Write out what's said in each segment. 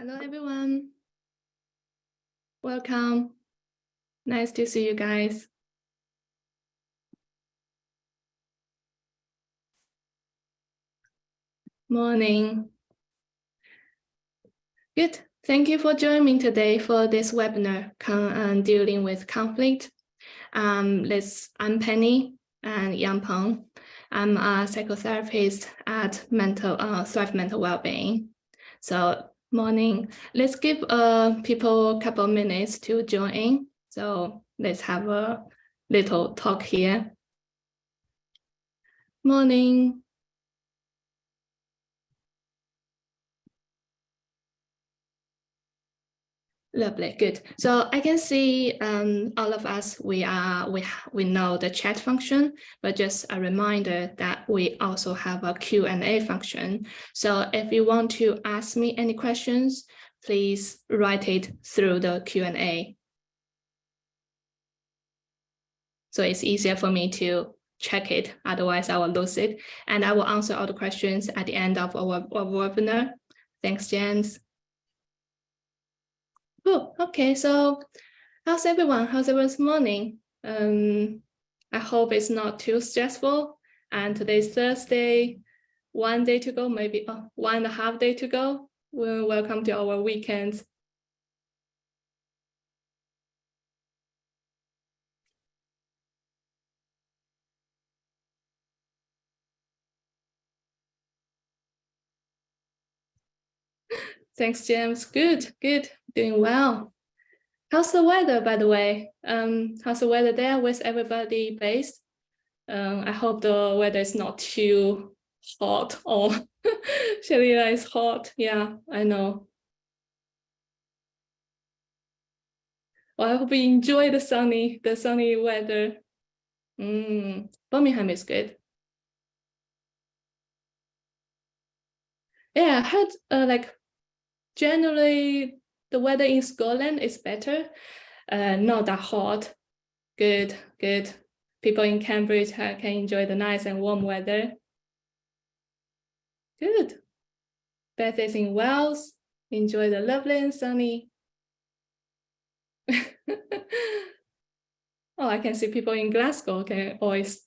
Hello, everyone. Welcome. Nice to see you guys. Morning. Good. Thank you for joining me today for this webinar dealing with conflict. I'm Penny and Yang Peng. I'm a psychotherapist at Thrive Mental Wellbeing. So morning, let's give people a couple of minutes to join in. So let's have a little talk here. Morning. Lovely, good. So I can see all of us, we know the chat function, but just a reminder that we also have a Q&A function. So if you want to ask me any questions, please write it through the Q&A. So it's easier for me to check it, otherwise I will lose it. And I will answer all the questions at the end of our webinar. Thanks, James. Oh, okay, so how's everyone's morning? I hope it's not too stressful. And today's Thursday, 1 day to go, maybe 1.5 days to go. Welcome to our weekend. Thanks, James. Good, doing well. How's the weather, by the way? How's the weather there? Where's everybody based? I hope the weather is not too hot or Shalila is hot. Yeah, I know. Well, I hope you enjoy the sunny weather. Birmingham is good. Yeah, I heard generally the weather in Scotland is better. Not that hot. Good. People in Cambridge can enjoy the nice and warm weather. Good. Beth is in Wales. Enjoy the lovely and sunny. Oh, I can see people in Glasgow. Okay,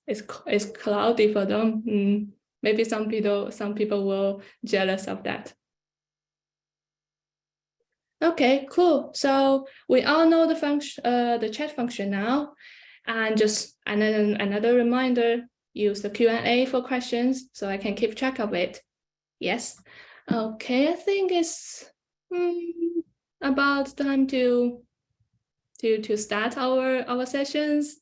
it's cloudy for them. Maybe some people will jealous of that. Okay, cool. So we all know the function, the chat function now, and just another reminder: use the Q&A for questions, so I can keep track of it. Yes. Okay, I think it's about time to start our sessions.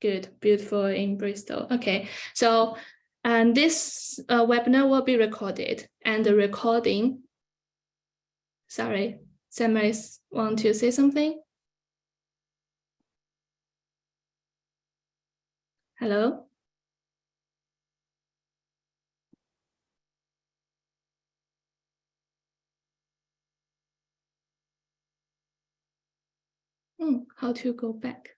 Good, beautiful in Bristol. Okay, so and this webinar will be recorded, and the recording. Sorry, somebody want to say something? Hello. How to go back?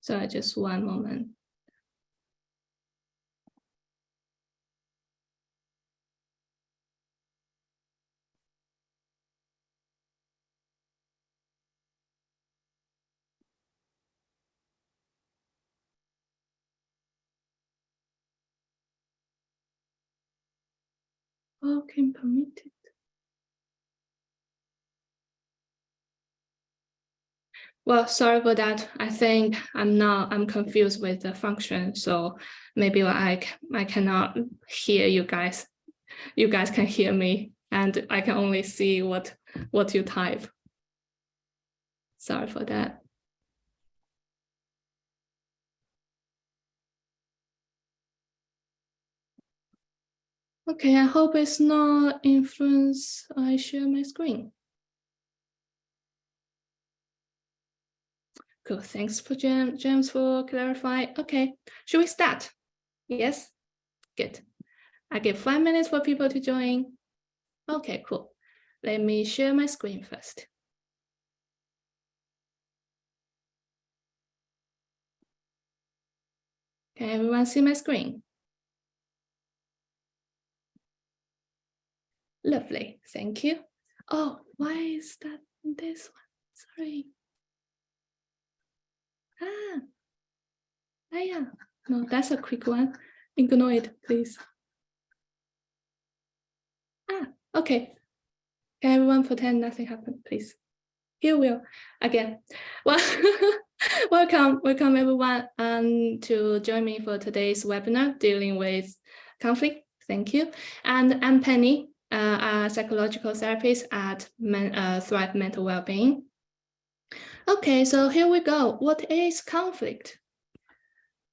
So just one moment. Okay, permitted. Well, sorry for that. I think I'm confused with the function. So maybe I cannot hear you guys. You guys can hear me, and I can only see what you type. Sorry for that. Okay, I hope it's not influence. I share my screen. Cool. Thanks for James for clarifying. Okay, should we start? Yes. Good. I give 5 minutes for people to join. Okay, cool. Let me share my screen first. Can everyone see my screen? Lovely, thank you. Oh, why is that this one? Sorry. Yeah. No, that's a quick one. Ignore it, please. Okay. Can everyone pretend nothing happened, please? Here we are again. Well, welcome everyone to join me for today's webinar dealing with conflict. Thank you. And I'm Penny, a psychological therapist at Thrive Mental Wellbeing. Okay, so here we go. What is conflict?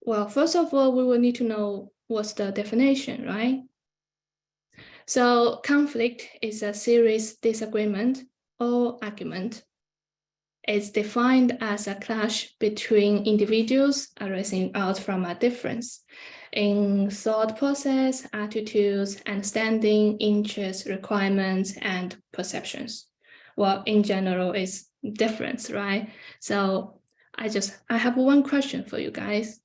Well, first of all, we will need to know what's the definition, right? So conflict is a serious disagreement or argument. It's defined as a clash between individuals arising out from a difference in thought process, attitudes, understanding, interests, requirements, and perceptions. Well, in general, it's difference, right? So I have one question for you guys.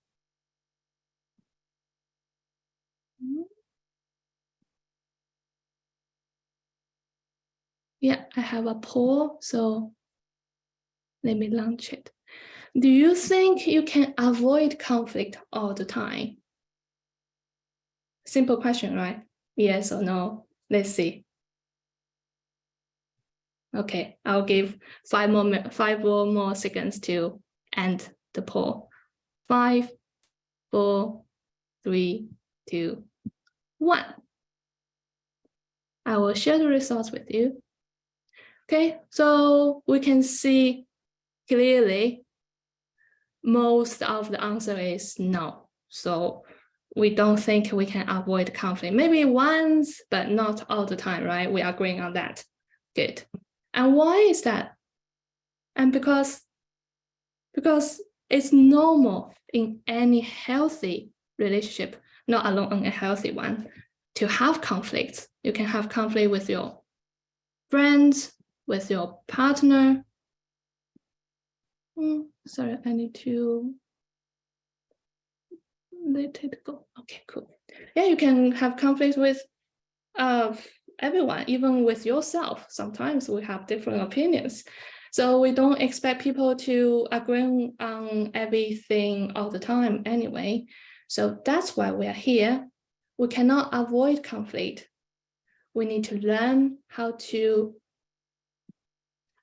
Yeah, I have a poll, so let me launch it. Do you think you can avoid conflict all the time? Simple question, right? Yes or no? Let's see. Okay, I'll give 5 more seconds to end the poll. 5, 4, 3, 2, 1. I will share the results with you. Okay, so we can see clearly most of the answer is no. So we don't think we can avoid conflict. Maybe once, but not all the time, right? We are agreeing on that. Good. And why is that? And because it's normal in any healthy relationship, not alone in a healthy one, to have conflicts. You can have conflict with your friends, with your partner. Sorry, I need to let it go. Okay, cool. Yeah, you can have conflicts with everyone, even with yourself. Sometimes we have different opinions. So we don't expect people to agree on everything all the time anyway. So that's why we are here. We cannot avoid conflict. We need to learn how to,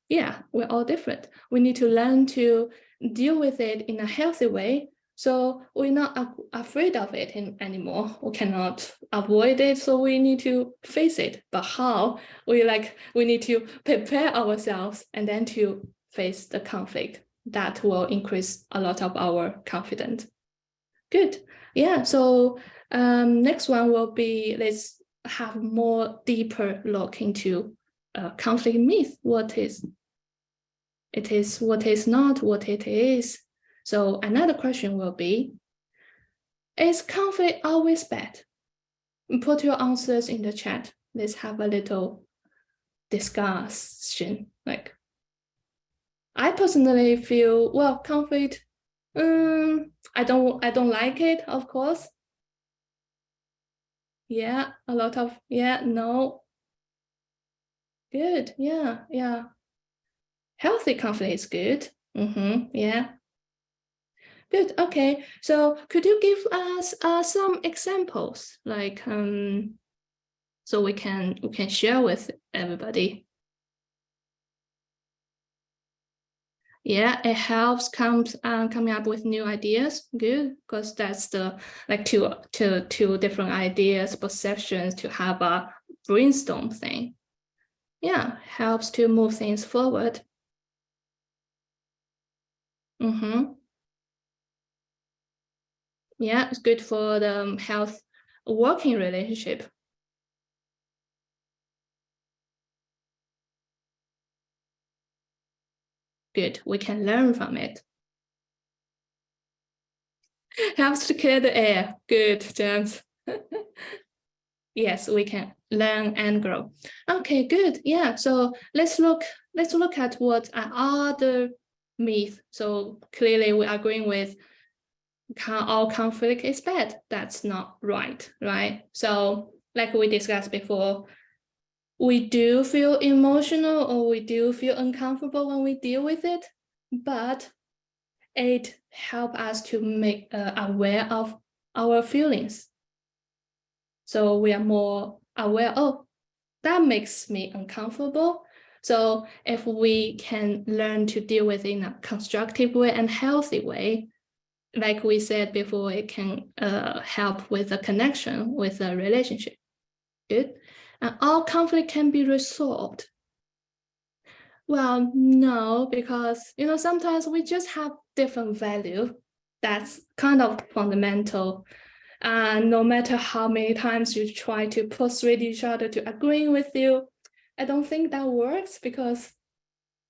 yeah, we're all different. We need to learn to deal with it in a healthy way. So we're not afraid of it anymore. We cannot avoid it, so we need to face it. But how? We need to prepare ourselves and then to face the conflict. That will increase a lot of our confidence. Good. Yeah. So next one will be, let's have more deeper look into conflict myth. What is it is, what is not, what it is. So another question will be, is conflict always bad? Put your answers in the chat. Let's have a little discussion. Like, I personally feel, well, conflict, I don't like it, of course. Yeah, a lot of, yeah, no. Good, yeah. Healthy conflict is good. Yeah. Good. Okay. So could you give us some examples, like so we can share with everybody? Yeah, it helps coming up with new ideas. Good, because that's the like two different ideas, perceptions to have a brainstorm thing. Yeah, helps to move things forward. Yeah, it's good for the health working relationship. Good, we can learn from it. Helps to clear the air. Good, James. Yes, we can learn and grow. Okay, good. Yeah, so let's look at what are other myths. So clearly we are agreeing with all conflict is bad. That's not right, right? So like we discussed before, we do feel emotional or we do feel uncomfortable when we deal with it, but it helps us to make aware of our feelings. So we are more aware, oh, that makes me uncomfortable. So if we can learn to deal with it in a constructive way and healthy way, like we said before, it can help with a connection, with a relationship. Good. And all conflict can be resolved. Well, no, because sometimes we just have different value. That's kind of fundamental. And no matter how many times you try to persuade each other to agree with you, I don't think that works, because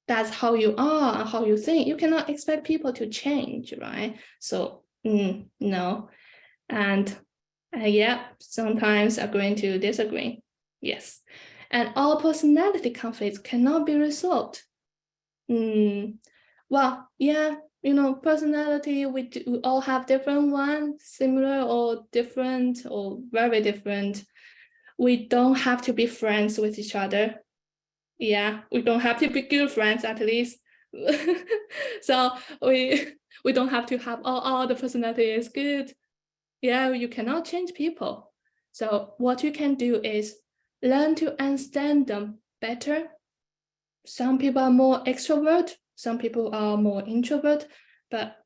that's how you are and how you think. You cannot expect people to change, right? So no. And yeah, sometimes agreeing to disagree. Yes. And all personality conflicts cannot be resolved. Well, yeah, personality, we all have different ones, similar or different or very different. We don't have to be friends with each other. Yeah, we don't have to be good friends, at least. So we don't have to have all the personality is good. Yeah, you cannot change people. So what you can do is learn to understand them better. Some people are more extrovert, some people are more introvert, but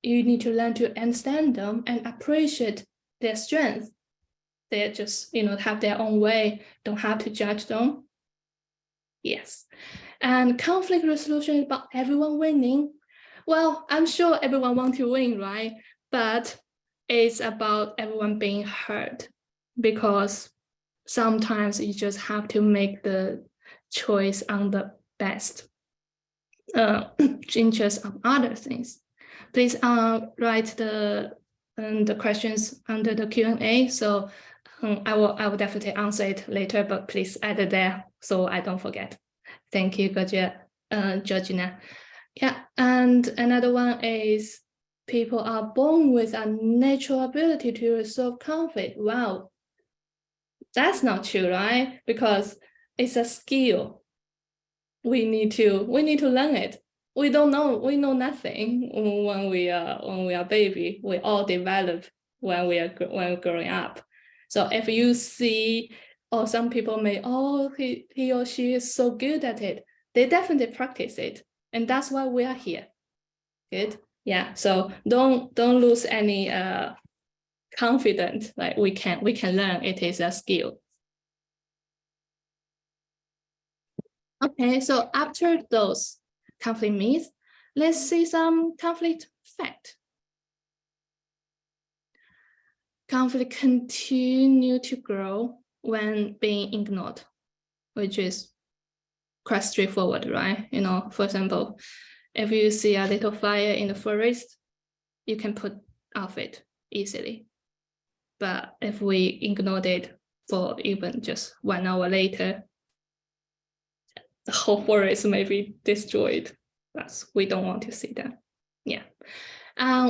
you need to learn to understand them and appreciate their strengths. They just, have their own way, don't have to judge them. Yes. And conflict resolution is about everyone winning. Well, I'm sure everyone wants to win, right? But it's about everyone being heard, because sometimes you just have to make the choice on the best interest of other things. Please write the questions under the Q&A. So I will definitely answer it later, but please add it there so I don't forget. Thank you, Georgina. Yeah, and another one is people are born with a natural ability to resolve conflict. Wow, that's not true, right? Because it's a skill. We need to learn it. We don't know. We know nothing when we are baby. We all develop when we're growing up. So if you see, or some people may, he or she is so good at it, they definitely practice it, and that's why we are here. Good. Yeah. So don't lose any confidence. Like we can learn. It is a skill. Okay, so after those conflict myths, let's see some conflict fact. Conflict continue to grow when being ignored, which is quite straightforward, right? For example, if you see a little fire in the forest, you can put out it easily. But if we ignored it for even just 1 hour later, the whole forest may be destroyed. We don't want to see that. Yeah.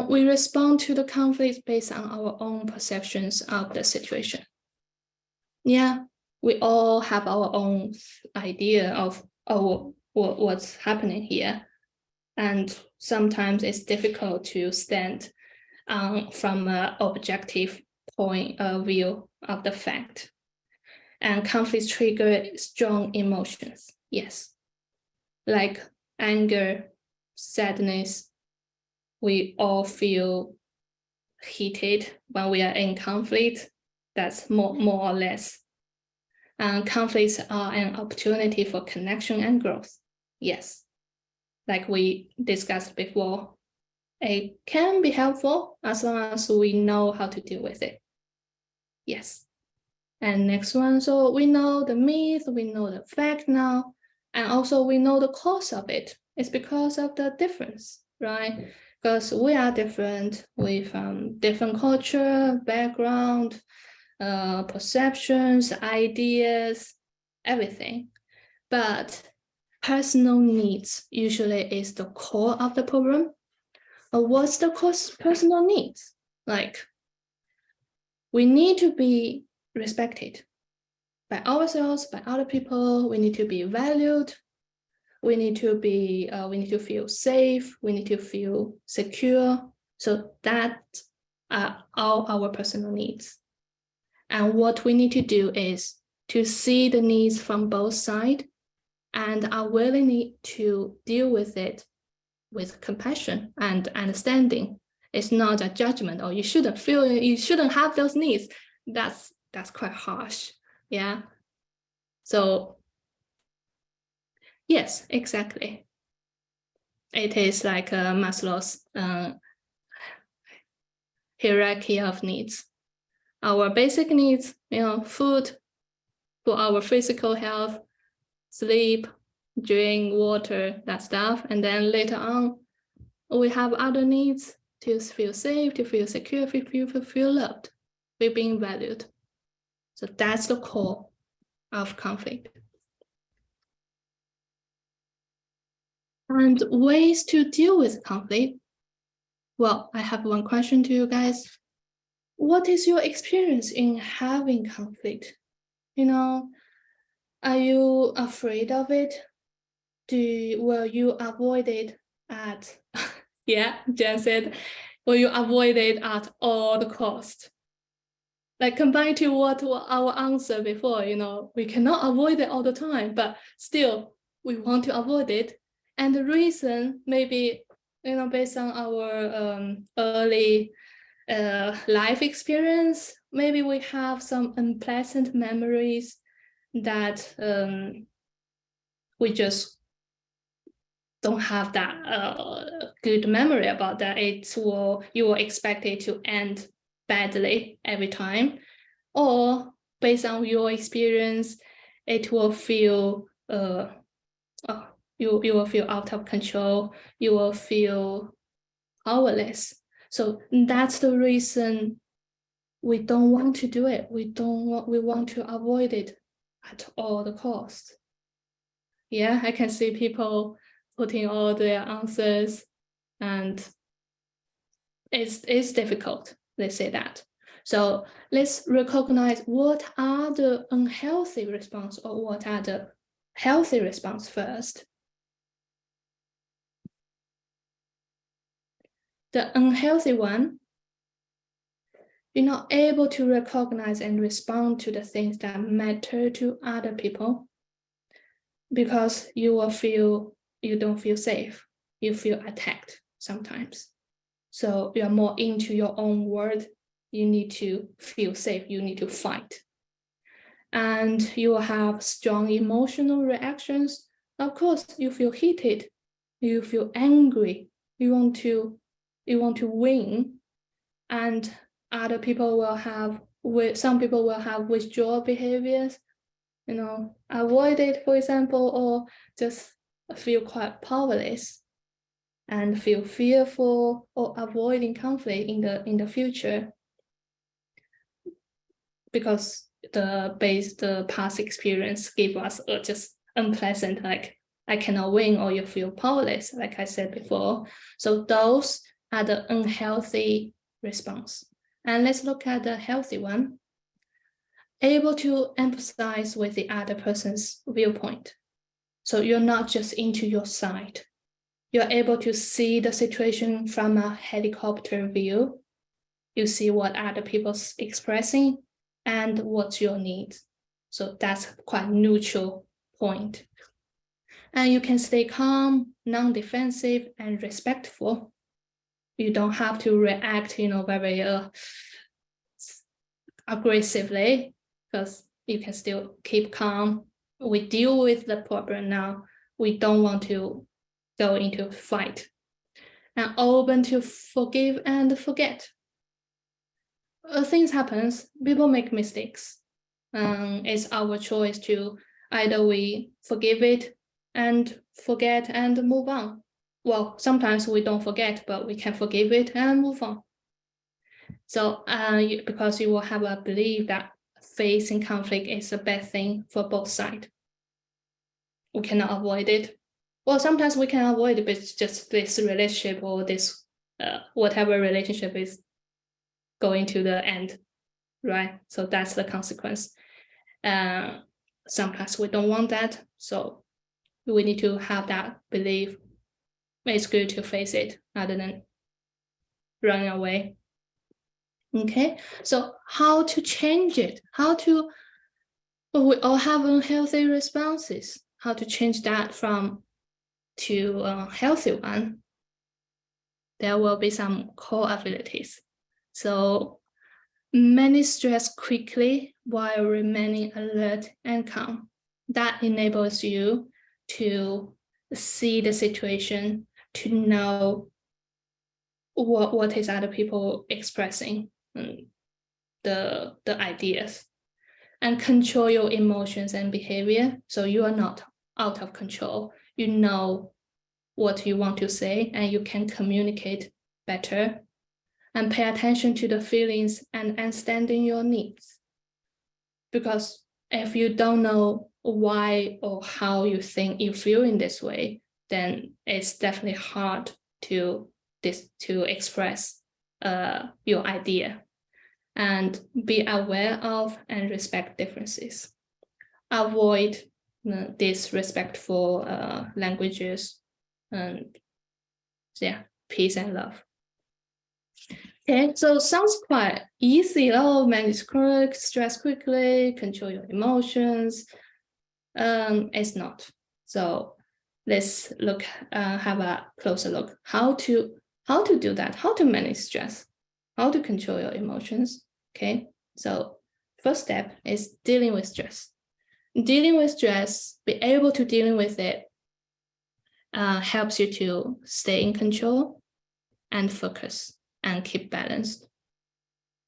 We respond to the conflict based on our own perceptions of the situation. Yeah, we all have our own idea of what's happening here. And sometimes it's difficult to stand from an objective point of view of the fact. And conflicts trigger strong emotions. Yes, like anger, sadness. We all feel heated when we are in conflict. That's more or less. And conflicts are an opportunity for connection and growth. Yes, like we discussed before, it can be helpful as long as we know how to deal with it. Yes. And next one, so we know the myth, we know the fact now, and also we know the cause of it. It's because of the difference, right? Because we are different, we from different culture, background, perceptions, ideas, everything. But personal needs usually is the core of the problem. what's the personal needs? Like, we need to be respected by ourselves, by other people. We need to be valued. We need to feel safe. We need to feel secure. So that are all our personal needs. And what we need to do is to see the needs from both sides and are willing to deal with it with compassion and understanding. It's not a judgment, or you shouldn't have those needs. That's quite harsh. Yeah. So yes, exactly. It is like Maslow's hierarchy of needs. Our basic needs, food for our physical health, sleep, drink, water, that stuff. And then later on, we have other needs to feel safe, to feel secure, to feel loved, we're being valued. So that's the core of conflict. And ways to deal with conflict. Well, I have one question to you guys. What is your experience in having conflict? Are you afraid of it? Will you avoid it at, yeah, Jen said, will you avoid it at all the cost? Like combined to what our answer before, we cannot avoid it all the time, but still we want to avoid it. And the reason maybe, based on our early life experience, maybe we have some unpleasant memories that we just don't have that good memory about that. You will expect it to end badly every time, or based on your experience, it will feel you will feel out of control. You will feel powerless. So that's the reason we don't want to do it. We want to avoid it at all the costs. Yeah, I can see people putting all their answers, and it's difficult. They say that. So let's recognize what are the unhealthy response or what are the healthy response first. The unhealthy one, you're not able to recognize and respond to the things that matter to other people because you don't feel safe. You feel attacked sometimes. So you are more into your own world. You need to feel safe. You need to fight. And you will have strong emotional reactions. Of course, you feel heated. You feel angry. You want to win. And other people will have, some people will have withdrawal behaviors, avoid it, for example, or just feel quite powerless and feel fearful or avoiding conflict in the future because the past experience gave us just unpleasant, like I cannot win, or you feel powerless, like I said before. So those are the unhealthy response. And let's look at the healthy one. Able to empathize with the other person's viewpoint. So you're not just into your side. You're able to see the situation from a helicopter view. You see what other people's expressing and what's your needs. So that's quite neutral point. And you can stay calm, non-defensive, and respectful. You don't have to react, very aggressively, because you can still keep calm. We deal with the problem now. We don't want to go into a fight. And open to forgive and forget. Things happen. People make mistakes. It's our choice to either we forgive it and forget and move on. Well, sometimes we don't forget, but we can forgive it and move on. So because you will have a belief that facing conflict is a bad thing for both sides. We cannot avoid it. Well, sometimes we can avoid it, but it's just this relationship or this whatever relationship is going to the end, right? So that's the consequence. Sometimes we don't want that, so we need to have that belief. It's good to face it rather than run away. Okay, so how to change it? We all have unhealthy responses. How to change that to a healthy one? There will be some core abilities. So manage stress quickly while remaining alert and calm. That enables you to see the situation, to know what is other people expressing, the ideas, and control your emotions and behavior. So you are not out of control. You know what you want to say and you can communicate better, and pay attention to the feelings and understanding your needs. Because if you don't know why or how you think you feel in this way, then it's definitely hard to express your idea. And be aware of and respect differences. Avoid disrespectful languages, and peace and love. Okay, so sounds quite easy. Oh, manage stress quickly, control your emotions. It's not. So let's have a closer look. How to do that? How to manage stress? How to control your emotions? Okay, so first step is dealing with stress. Dealing with stress, be able to dealing with it, helps you to stay in control and focus and keep balanced.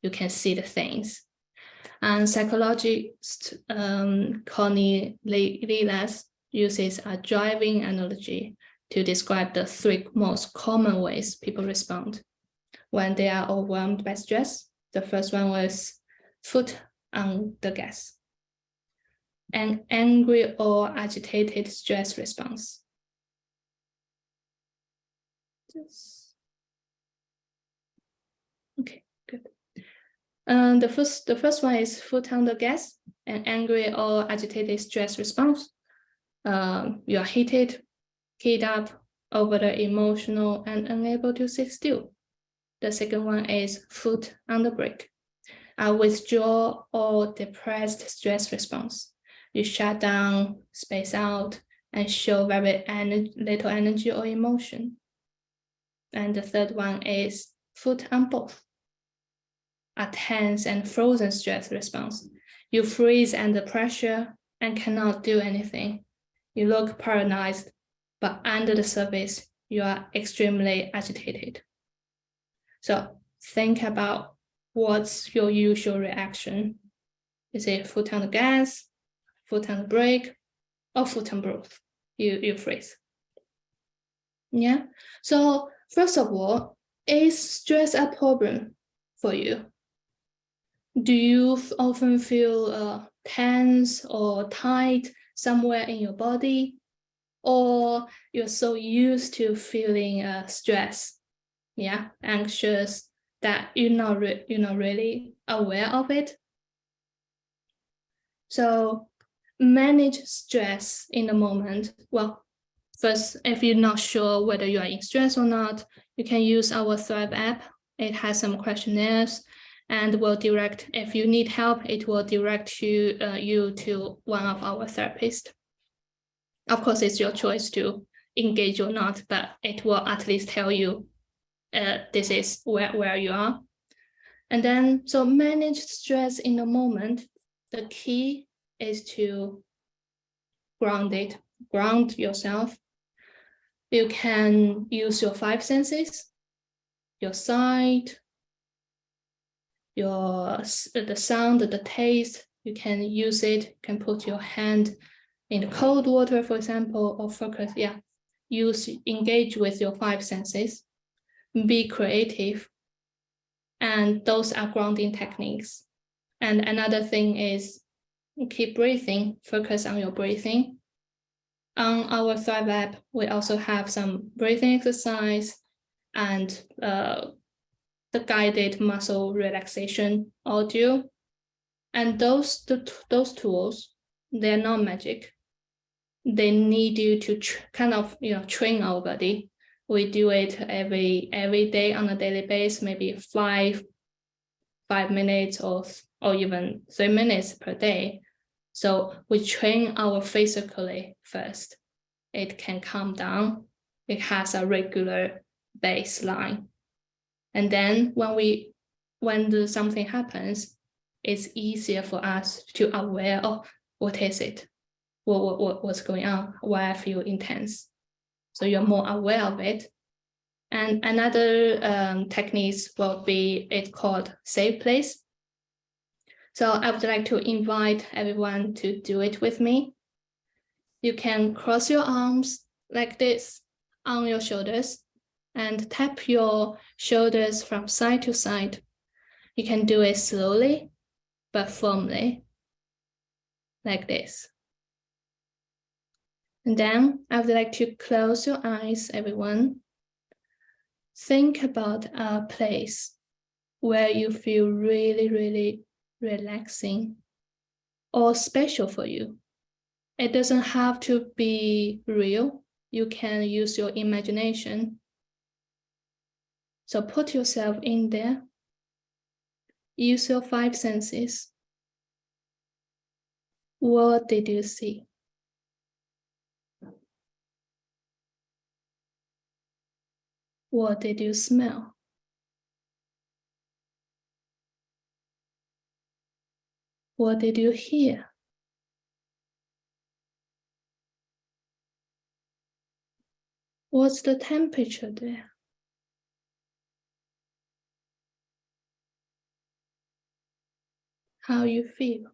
You can see the things. And psychologist Connie Lelas uses a driving analogy to describe the 3 most common ways people respond when they are overwhelmed by stress. The first one was foot on the gas. An angry or agitated stress response. Okay, good. The first one is foot on the gas, an angry or agitated stress response. You are heated, keyed up, over the emotional and unable to sit still. The second one is foot on the brake, a withdrawal or depressed stress response. You shut down, space out, and show very little energy or emotion. And the third one is foot on both, a tense and frozen stress response. You freeze under pressure and cannot do anything. You look paralyzed, but under the surface, you are extremely agitated. So think about what's your usual reaction. Is it foot on the gas, foot on the brake, or foot on both? You freeze. Yeah. So first of all, is stress a problem for you? Do you often feel tense or tight somewhere in your body? Or you're so used to feeling stress, anxious, that you're not really aware of it? So manage stress in the moment. Well, first, if you're not sure whether you are in stress or not, you can use our Thrive app. It has some questionnaires and will direct, if you need help, it will direct you to one of our therapists. Of course, it's your choice to engage or not, but it will at least tell you this is where you are. And then, so manage stress in the moment. The key is to ground yourself. You can use your 5 senses, your sight, the sound, the taste. You can use it, you can put your hand in the cold water, for example, or focus, engage with your 5 senses, be creative. And those are grounding techniques. And another thing is keep breathing, focus on your breathing. On our Thrive app, we also have some breathing exercise and the guided muscle relaxation audio. And those tools, they're not magic. They need you to kind of train our body. We do it every day on a daily basis, maybe 5 minutes or even 3 minutes per day. So we train our physically first. It can calm down. It has a regular baseline. And then when something happens, it's easier for us to aware of what is it, what's going on, why I feel intense. So you're more aware of it. And another techniques will be, it's called safe place. So I would like to invite everyone to do it with me. You can cross your arms like this on your shoulders and tap your shoulders from side to side. You can do it slowly, but firmly, like this. And then I would like to close your eyes, everyone. Think about a place where you feel really, really relaxing or special for you. It doesn't have to be real. You can use your imagination. So put yourself in there. Use your 5 senses. What did you see? What did you smell? What did you hear? What's the temperature there? How you feel?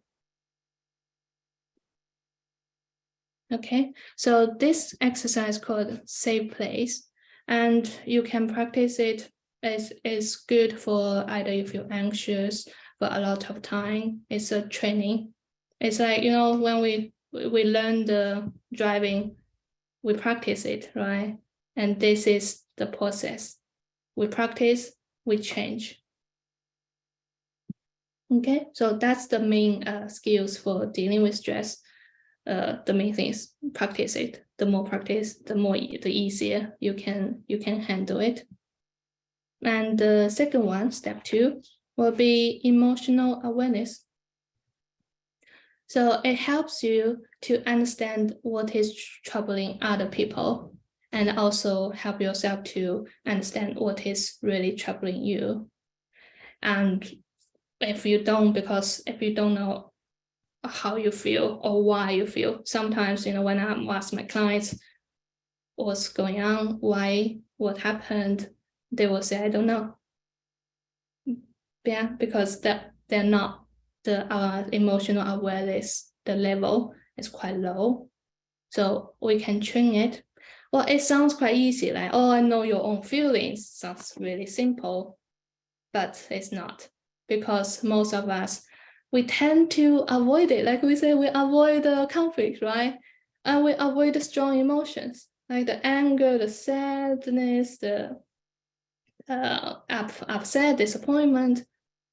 Okay, so this exercise called safe place, and you can practice it. Is good for either you feel anxious for a lot of time. It's a training. It's like, when we learn the driving, we practice it, right? And this is the process. We practice, we change. Okay, so that's the main skills for dealing with stress. The main thing is practice it. The more practice, the easier you can handle it. And the second one, step 2, will be emotional awareness. So it helps you to understand what is troubling other people, and also help yourself to understand what is really troubling you. And if you don't know how you feel or why you feel, sometimes, when I ask my clients what's going on, why, what happened, they will say, I don't know. Yeah, because they're not, the emotional awareness, the level is quite low. So we can train it. Well, it sounds quite easy, like, oh, I know your own feelings. Sounds really simple, but it's not, because most of us, we tend to avoid it. Like we say, we avoid the conflict, right? And we avoid the strong emotions, like the anger, the sadness, the upset, disappointment.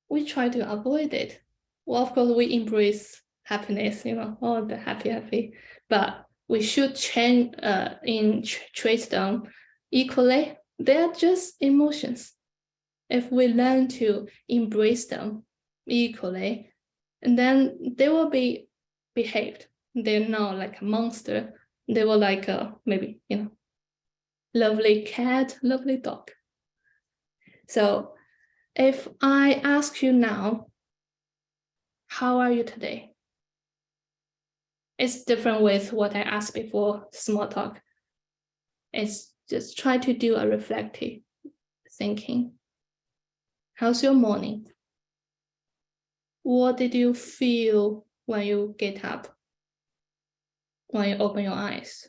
We try to avoid it. Well, of course, we embrace happiness, oh, the happy, but we should treat them equally. They're just emotions. If we learn to embrace them equally, and then they will be behaved. They're not like a monster. They were like maybe, lovely cat, lovely dog. So if I ask you now, how are you today? It's different with what I asked before, small talk. It's just try to do a reflective thinking. How's your morning? What did you feel when you get up? When you open your eyes?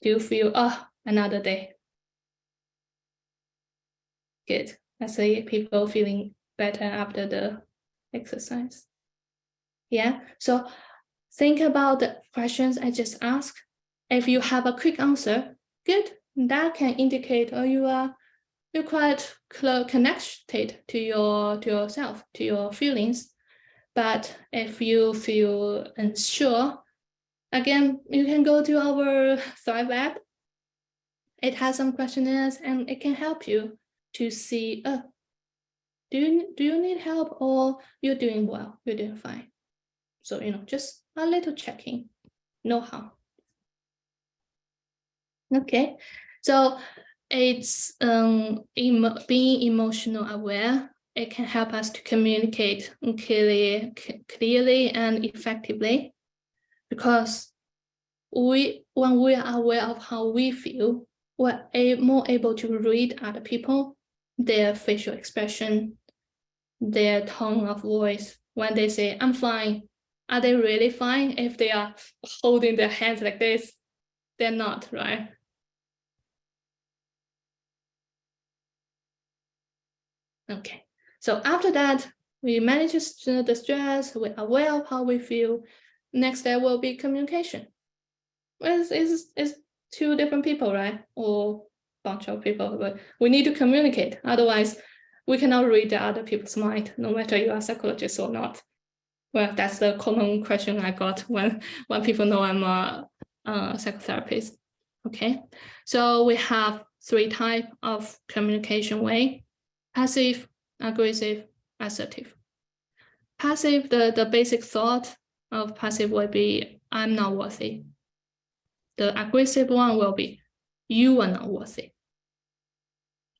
Do you feel, another day? Good. I see people feeling better after the exercise. Yeah, so think about the questions I just asked. If you have a quick answer, good. that can indicate you're quite connected to yourself, to your feelings. But if you feel unsure, again, you can go to our Thrive app. It has some questionnaires and it can help you to see, do you need help, or you're doing well, you're doing fine. So, just a little checking, no harm. Okay, so it's being emotional aware. It can help us to communicate clearly and effectively, because when we are aware of how we feel, we're more able to read other people, their facial expression, their tone of voice. When they say, I'm fine, are they really fine? If they are holding their hands like this, they're not, right? Okay, so after that, we manage the stress, we're aware of how we feel. Next step will be communication. It's two different people, right? Or bunch of people, but we need to communicate. Otherwise, we cannot read the other people's mind, no matter you are a psychologist or not. Well, that's the common question I got when people know I'm a psychotherapist. Okay, so we have 3 types of communication way: passive, aggressive, assertive. Passive, the basic thought of passive will be, I'm not worthy. The aggressive one will be, you are not worthy.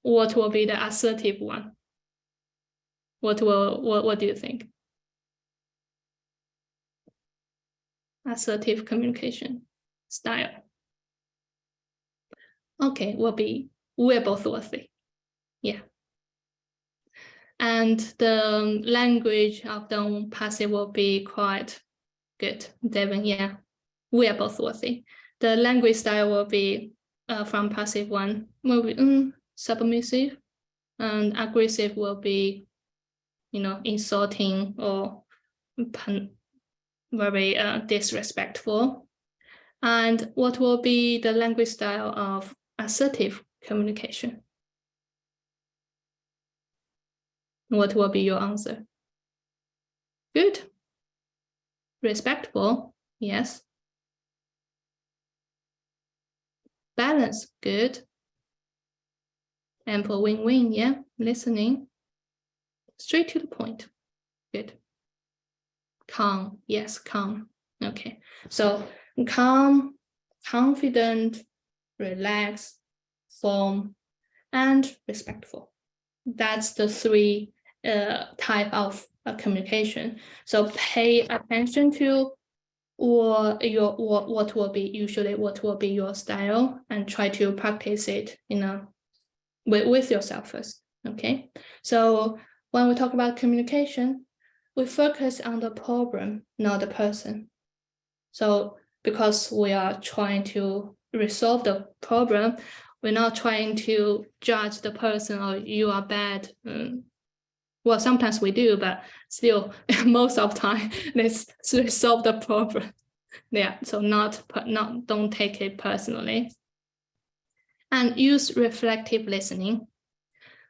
What will be the assertive one? What do you think? Assertive communication style. Okay, will be, we're both worthy. Yeah. And the language of the passive will be quite good. Devin, yeah, we are both worthy. The language style will be from passive one will be submissive, and aggressive will be, insulting or very disrespectful. And what will be the language style of assertive communication? What will be your answer? Good. Respectful, yes. Balance, good. And for win-win, yeah. Listening. Straight to the point, good. Calm, yes, calm. Okay, so calm, confident, relaxed, firm, and respectful. That's the 3 type of communication. So pay attention to what will be your style, and try to practice it, with yourself first. Okay, so when we talk about communication, we focus on the problem, not the person. So because we are trying to resolve the problem, we're not trying to judge the person, or you are bad. Well, sometimes we do, but still, most of the time, let's resolve the problem. Yeah, so don't take it personally. And use reflective listening.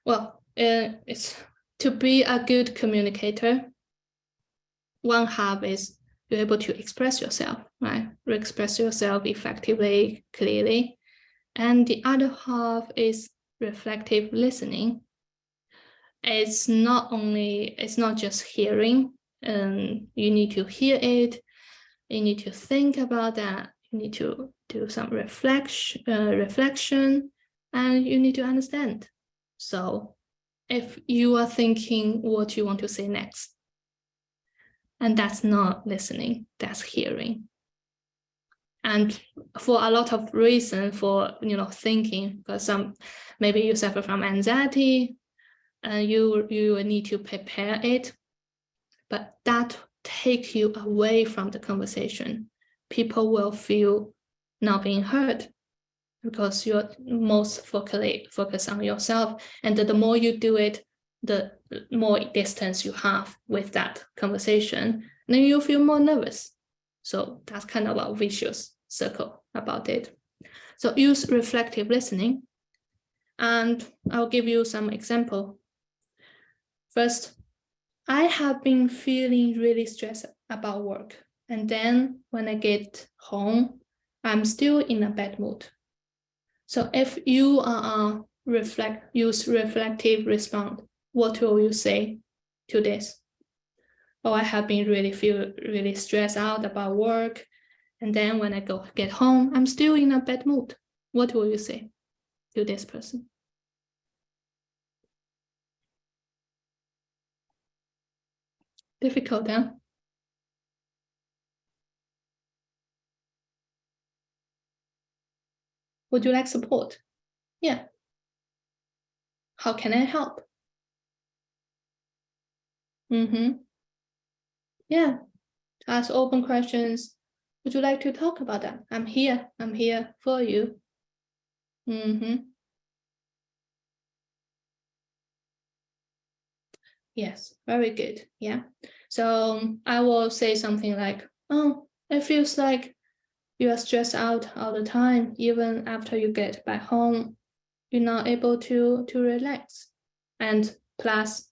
Well, it's to be a good communicator. One half is you're able to express yourself, right? Express yourself effectively, clearly. And the other half is reflective listening. It's not just hearing. You need to hear it. You need to think about that. You need to do some reflection, and you need to understand. So if you are thinking what you want to say next, and that's not listening, that's hearing. And for a lot of reasons for thinking, because maybe you suffer from anxiety, and you need to prepare it, but that take you away from the conversation. People will feel not being heard because you're most focused on yourself, and the more you do it, the more distance you have with that conversation, then you feel more nervous. So that's kind of a vicious circle about it. So use reflective listening. And I'll give you some example. First, I have been feeling really stressed about work. And then when I get home, I'm still in a bad mood. So if you are use reflective response, what will you say to this? Oh, I have been really stressed out about work. And then when I get home, I'm still in a bad mood. What will you say to this person? Difficult, huh? Would you like support? Yeah. How can I help? Yeah. Ask open questions. Would you like to talk about that? I'm here for you. Yes, very good. Yeah. So I will say something like, oh, it feels like you are stressed out all the time. Even after you get back home, you're not able to relax. And plus,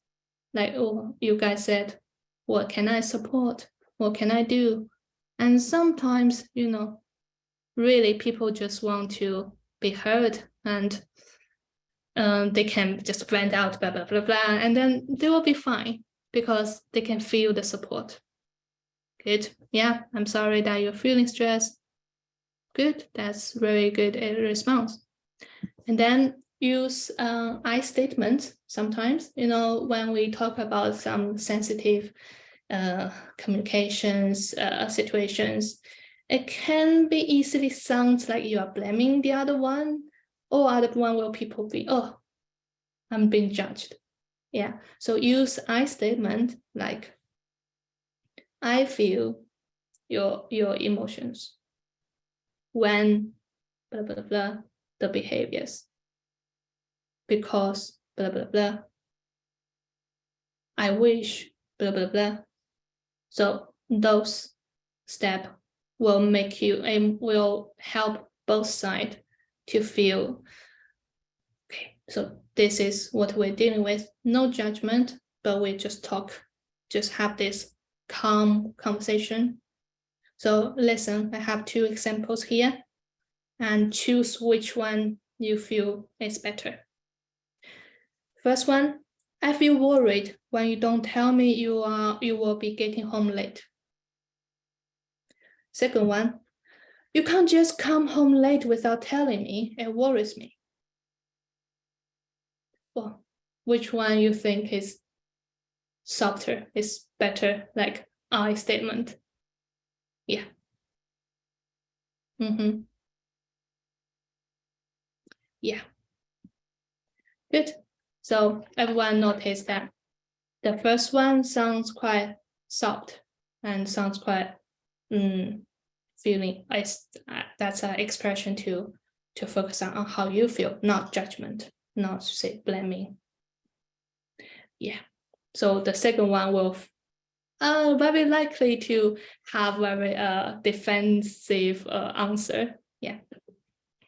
like, oh, you guys said, what can I support? What can I do? And sometimes, really people just want to be heard, and they can just vent out, blah, blah, blah, blah, and then they will be fine because they can feel the support. Good. Yeah, I'm sorry that you're feeling stressed. Good. That's very good response. And then use I statement sometimes, when we talk about some sensitive communications situations, it can be easily sound like you are blaming the other one, or other one will people be, oh, I'm being judged. Yeah. So use I statement like, I feel your emotions when blah blah blah the behaviors, because blah blah blah, I wish blah blah blah. So those steps will make you and will help both sides to feel okay. So this is what we're dealing with. No judgment, but we just talk, just have this calm conversation. So listen, I have 2 examples here, and choose which one you feel is better. First one, I feel worried when you don't tell me you will be getting home late. Second one, you can't just come home late without telling me. It worries me. Well, which one you think is softer, is better, like I statement? Yeah. Yeah. Good. So everyone noticed that the first one sounds quite soft and sounds quite feeling. That's an expression to focus on how you feel, not judgment, not say blaming. Yeah. So the second one will very likely to have very defensive answer. Yeah.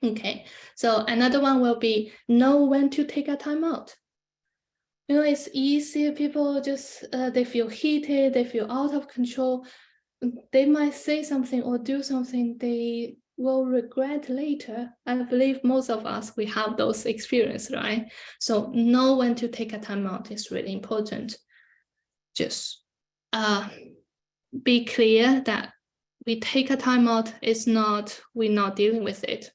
Okay. So another one will be know when to take a time out. It's easy. People just they feel heated, they feel out of control. They might say something or do something they will regret later. I believe most of us, we have those experiences, right? So know when to take a time out is really important. Just be clear that we take a time out is not, we're not dealing with it.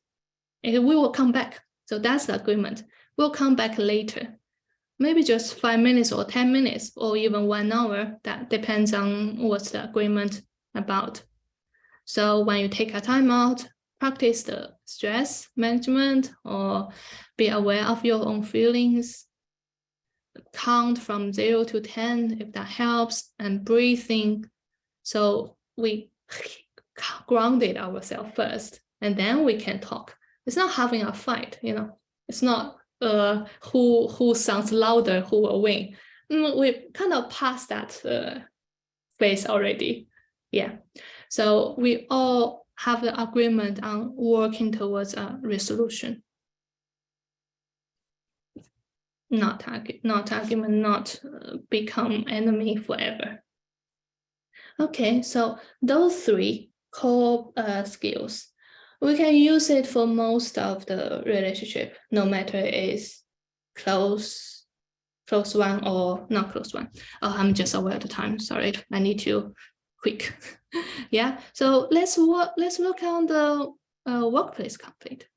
We will come back. So that's the agreement. We'll come back later. Maybe just 5 minutes or 10 minutes or even 1 hour. That depends on what's the agreement about. So when you take a time out, practice the stress management or be aware of your own feelings. Count from 0 to 10 if that helps, and breathing. So we grounded ourselves first, and then we can talk. It's not having a fight, It's not who sounds louder, who will win. We kind of passed that phase already. Yeah. So we all have an agreement on working towards a resolution. Not argument, not become enemy forever. Okay, so those three core skills, we can use it for most of the relationship, no matter it's close one or not close one. Oh, I'm just aware of the time. Sorry, I need to quick. Yeah, so let's look on the workplace conflict.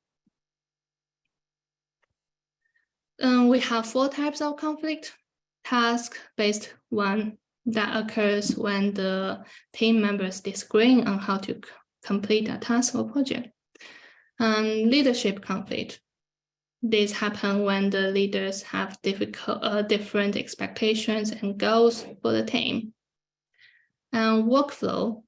We have 4 types of conflict. Task-based one that occurs when the team members disagree on how to complete a task or project. Leadership conflict. This happens when the leaders have different expectations and goals for the team. And workflow.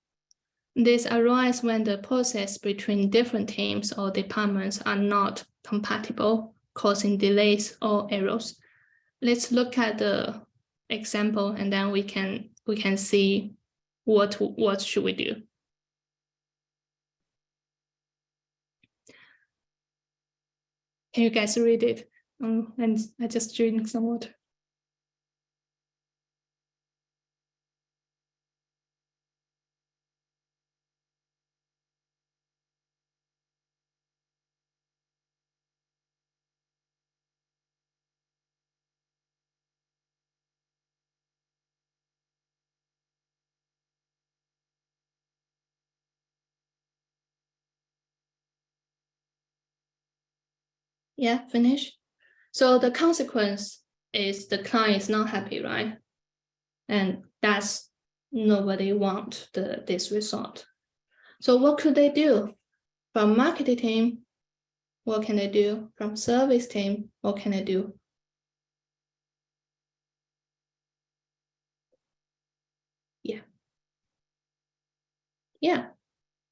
This arises when the process between different teams or departments are not compatible, causing delays or errors. Let's look at the example, and then we can see what should we do. Can you guys read it? And I just drink some water. Yeah, finish. So the consequence is the client is not happy, right? And that's nobody want this result. So what could they do? From marketing team, what can they do? From service team, what can they do? Yeah,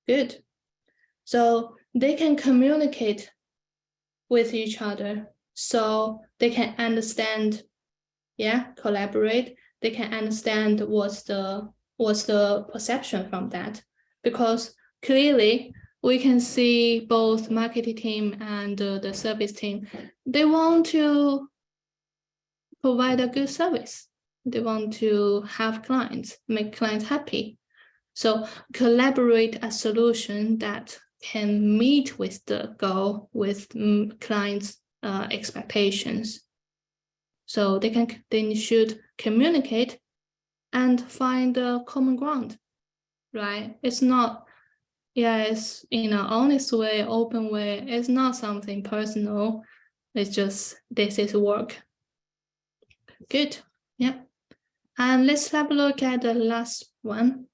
good. So they can communicate with each other, so they can understand, collaborate. They can understand what's the perception from that, because clearly we can see both marketing team and the service team, they want to provide a good service. They want to have clients, make clients happy. So collaborate a solution that can meet with the goal with clients' expectations. So they should communicate and find a common ground, right? It's not, it's in an honest way, open way. It's not something personal. It's just, this is work. Good, yeah. And let's have a look at the last one,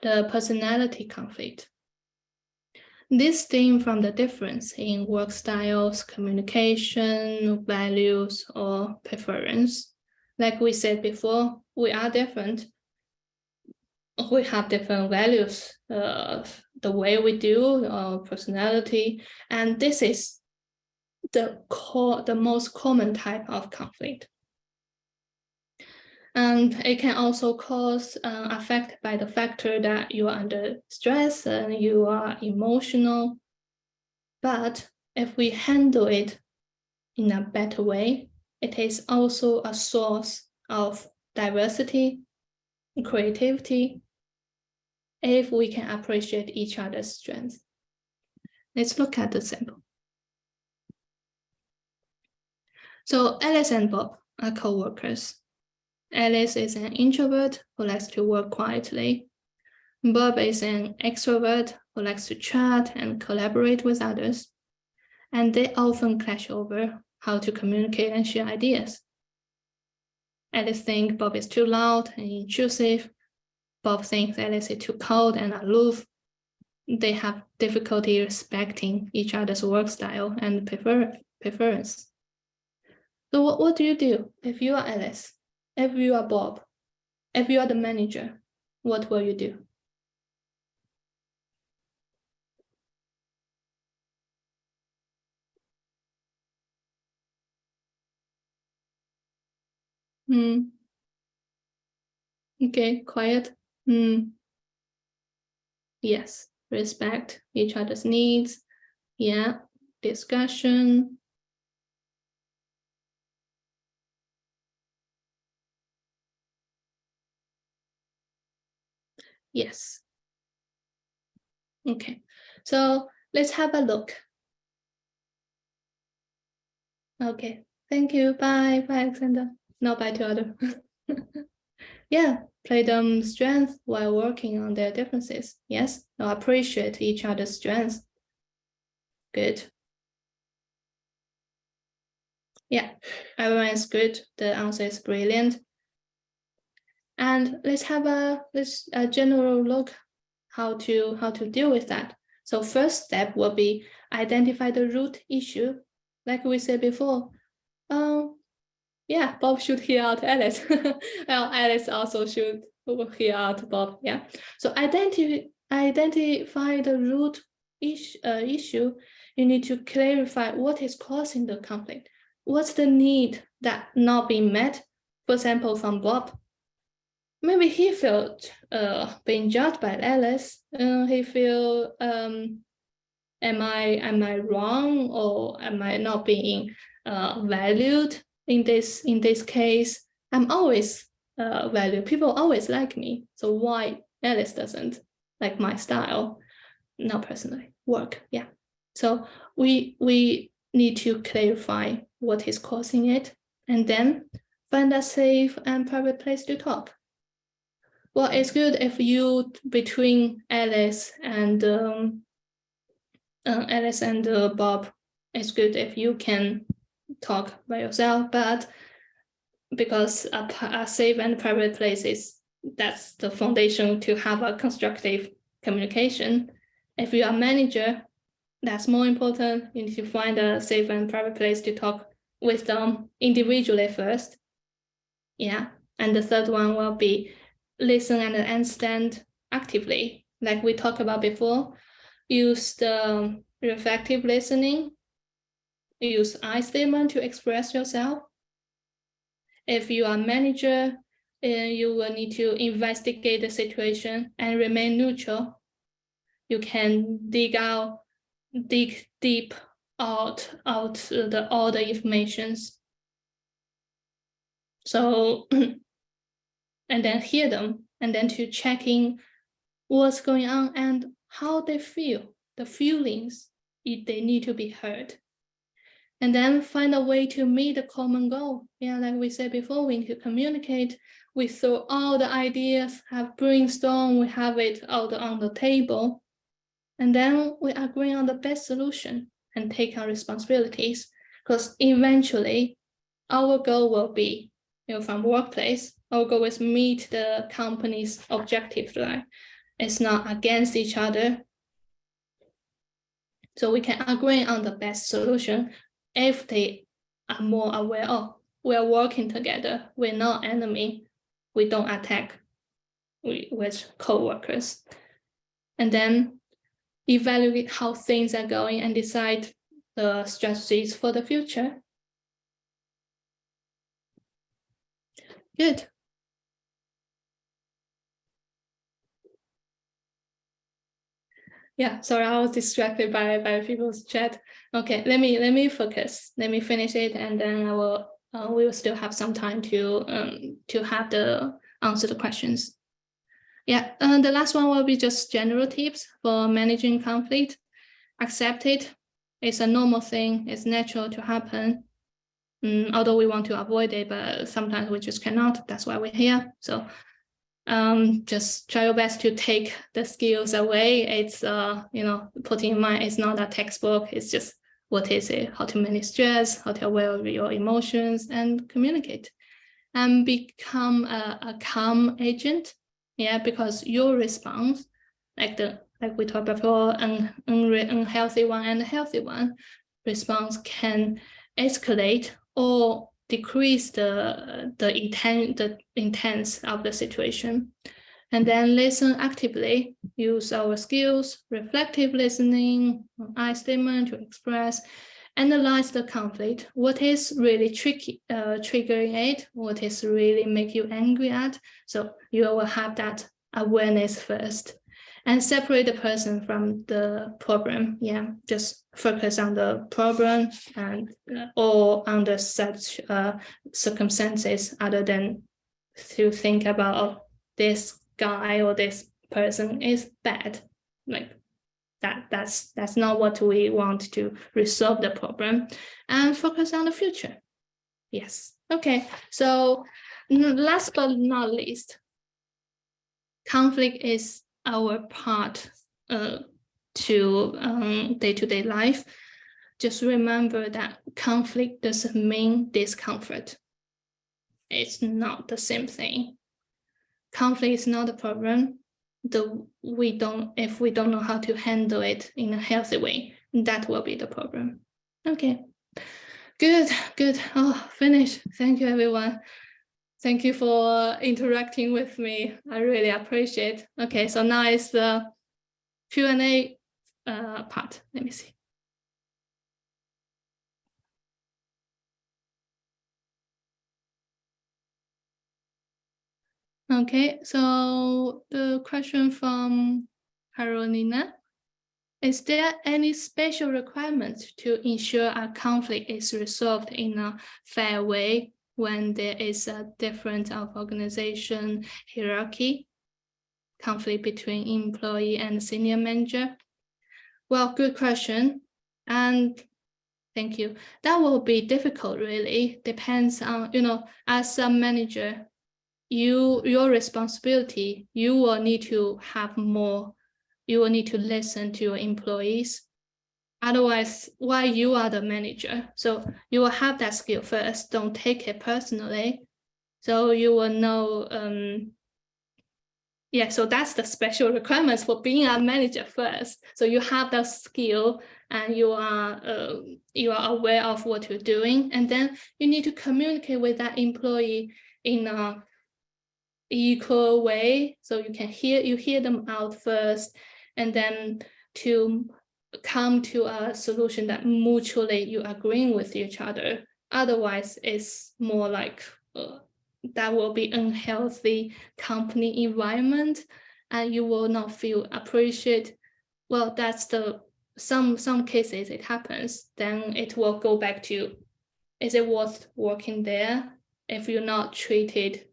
the personality conflict. This stems from the difference in work styles, communication, values, or preference. Like we said before, we are different. We have different values, the way we do, our personality, and this is the most common type of conflict. And it can also cause affected by the factor that you are under stress and you are emotional. But if we handle it in a better way, it is also a source of diversity, creativity, if we can appreciate each other's strengths. Let's look at the sample. So Alice and Bob are co-workers. Alice is an introvert who likes to work quietly. Bob is an extrovert who likes to chat and collaborate with others. And they often clash over how to communicate and share ideas. Alice thinks Bob is too loud and intrusive. Bob thinks Alice is too cold and aloof. They have difficulty respecting each other's work style and preference. So what do you do if you are Alice? If you are Bob, if you are the manager, what will you do? Okay, quiet. Yes, respect each other's needs. Yeah, discussion. Yes. Okay, so let's have a look. Okay, thank you. Bye, Alexander. No, bye to other. Yeah, play them strengths while working on their differences. Yes, appreciate each other's strengths. Good. Yeah, everyone is good. The answer is brilliant. And let's have a general look how to deal with that. So first step will be identify the root issue. Like we said before, yeah, Bob should hear out Alice. Well, Alice also should hear out Bob. Yeah. So identify the root issue. You need to clarify what is causing the conflict. What's the need that not being met? For example, from Bob, maybe he felt being judged by Alice. He feel am I wrong, or am I not being valued in this case? I'm always valued. People always like me. So why Alice doesn't like my style? Not personally. Work. Yeah. So we need to clarify what is causing it, and then find a safe and private place to talk. Well, it's good if you between Alice and Bob, it's good if you can talk by yourself, but because a safe and private place that's the foundation to have a constructive communication. If you are a manager, that's more important. You need to find a safe and private place to talk with them individually first. Yeah. And the third one will be listen and understand actively. Like we talked about before, use the reflective listening, use I statement to express yourself. If you are a manager, you will need to investigate the situation and remain neutral. You can dig deep out all the informations. So, and then hear them, and then to check in what's going on and how they feel, the feelings, if they need to be heard. And then find a way to meet the common goal. Yeah, like we said before, we need to communicate. We throw all the ideas, have brainstorm, we have it out on the table. And then we agree on the best solution and take our responsibilities. Because eventually, our goal will be, from workplace, our goal is meet the company's objective, right? It's not against each other. So we can agree on the best solution if they are more aware of, we're working together, we're not enemy, we don't attack with co-workers. And then evaluate how things are going and decide the strategies for the future. Good. Yeah, sorry, I was distracted by people's chat. Okay, let me focus. Let me finish it, and then we will still have some time to have the answer the questions. Yeah, the last one will be just general tips for managing conflict. Accept it. It's a normal thing. It's natural to happen. Although we want to avoid it, but sometimes we just cannot. That's why we're here. So just try your best to take the skills away. It's putting in mind, it's not a textbook. It's just what is it, how to manage stress, how to aware of your emotions and communicate, and become a calm agent. Yeah, because your response, like we talked before, unhealthy one and healthy one, response can escalate or decrease the intense of the situation. And then listen actively, use our skills, reflective listening, I statement to express, analyze the conflict. What is really triggering it? What is really make you angry at? So you will have that awareness first. and separate the person from the problem. Yeah, just focus on the problem and or under such circumstances, other than to think about, oh, this guy or this person is bad. Like that's not what we want to resolve the problem, and focus on the future. Yes. Okay. So last but not least, conflict is our part to day-to-day life. Just remember that conflict doesn't mean discomfort. It's not the same thing. Conflict is not a problem. If we don't know how to handle it in a healthy way, that will be the problem. Okay. Good. Oh, finished. Thank you, everyone. Thank you for interacting with me. I really appreciate it. Okay, so now it's the Q&A part. Let me see. Okay, so the question from Carolina. Is there any special requirements to ensure a conflict is resolved in a fair way when there is a difference of organization hierarchy, conflict between employee and senior manager? Well, good question. And thank you. That will be difficult, really. Depends on, as a manager, your responsibility, you will need to have more. You will need to listen to your employees. Otherwise, why you are the manager? So you will have that skill first. Don't take it personally. So you will know. So that's the special requirements for being a manager first. So you have that skill and you are aware of what you're doing, and then you need to communicate with that employee in a equal way, so you hear them out first, and then to come to a solution that mutually you agreeing with each other. Otherwise, it's more like that will be unhealthy company environment, and you will not feel appreciated. Well, that's some cases it happens. Then it will go back to, is it worth working there if you're not treated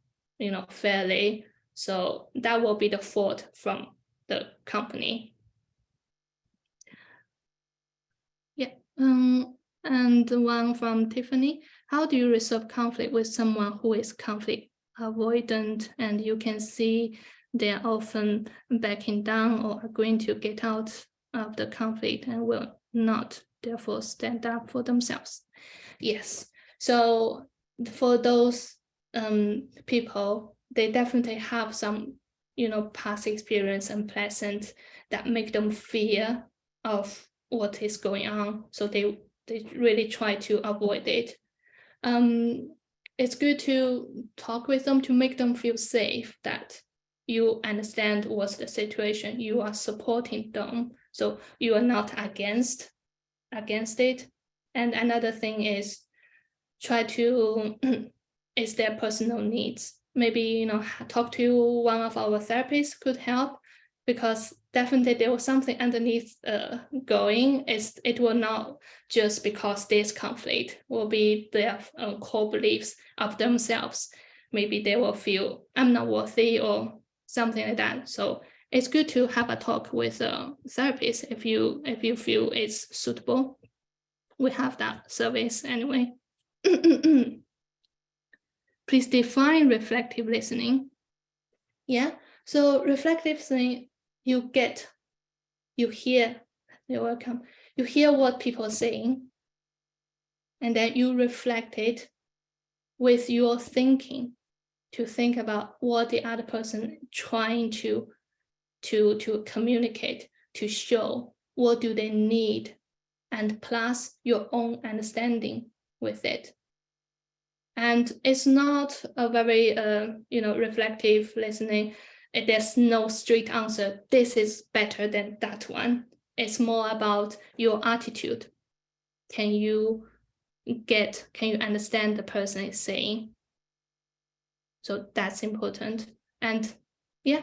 fairly? So that will be the fault from the company. Yeah. And one from Tiffany. How do you resolve conflict with someone who is conflict avoidant, and you can see they're often backing down or agreeing to get out of the conflict and will not therefore stand up for themselves? Yes. So for those people, they definitely have some, past experience and present that make them fear of what is going on. So they really try to avoid it. It's good to talk with them to make them feel safe, that you understand what's the situation, you are supporting them, so you are not against it. And another thing is try to is their personal needs. Maybe talk to one of our therapists could help, because definitely there was something underneath going. It will not just because this conflict will be their core beliefs of themselves. Maybe they will feel I'm not worthy or something like that. So it's good to have a talk with a therapist if you feel it's suitable. We have that service anyway. Please define reflective listening. Yeah, so reflective listening, you hear, you're welcome. You hear what people are saying, and then you reflect it with your thinking, to think about what the other person trying to communicate, to show, what do they need, and plus your own understanding with it. And it's not a very reflective listening. There's no straight answer, this is better than that one. It's more about your attitude. Can you understand the person is saying? So that's important. And yeah,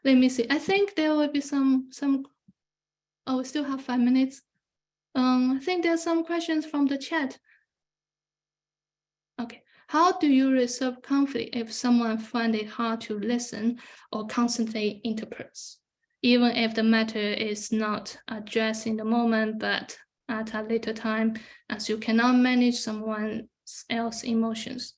let me see. I think there will be some. Oh, we still have 5 minutes. I think there's some questions from the chat. Okay. How do you resolve conflict if someone finds it hard to listen or constantly interprets, even if the matter is not addressed in the moment, but at a later time, as you cannot manage someone else's emotions?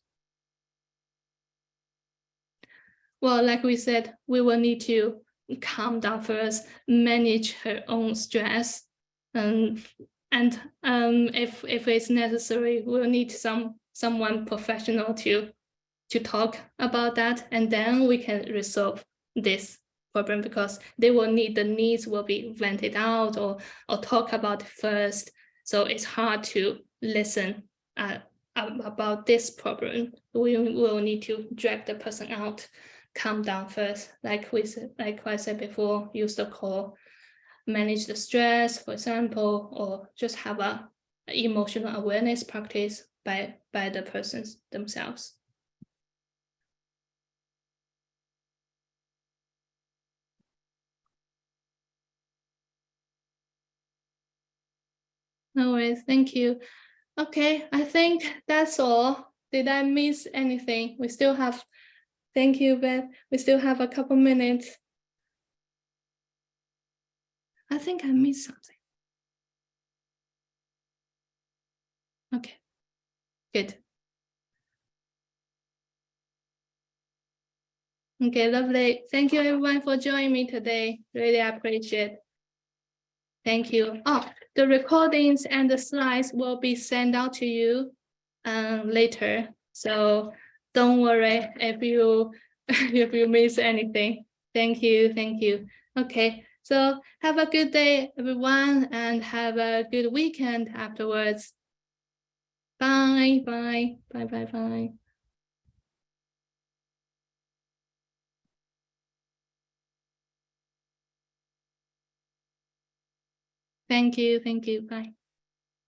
Well, like we said, we will need to calm down first, manage her own stress, and if it's necessary, we'll need someone professional to talk about that, and then we can resolve this problem, because they will need, the needs will be vented out or talk about first. So it's hard to listen about this problem. We will need to drag the person out, calm down first, like I said before, use the call, manage the stress, for example, or just have a emotional awareness practice by the persons themselves. No worries, thank you. Okay, I think that's all. Did I miss anything? We still have, thank you, Beth. We still have a couple minutes. I think I missed something. Okay, good. Okay, lovely. Thank you everyone for joining me today. Really appreciate it. Thank you. Oh, the recordings and the slides will be sent out to you later. So don't worry if you if you miss anything. Thank you. Thank you. Okay. So have a good day, everyone, and have a good weekend afterwards. Bye. Bye. Bye. Bye. Bye. Thank you. Thank you. Bye.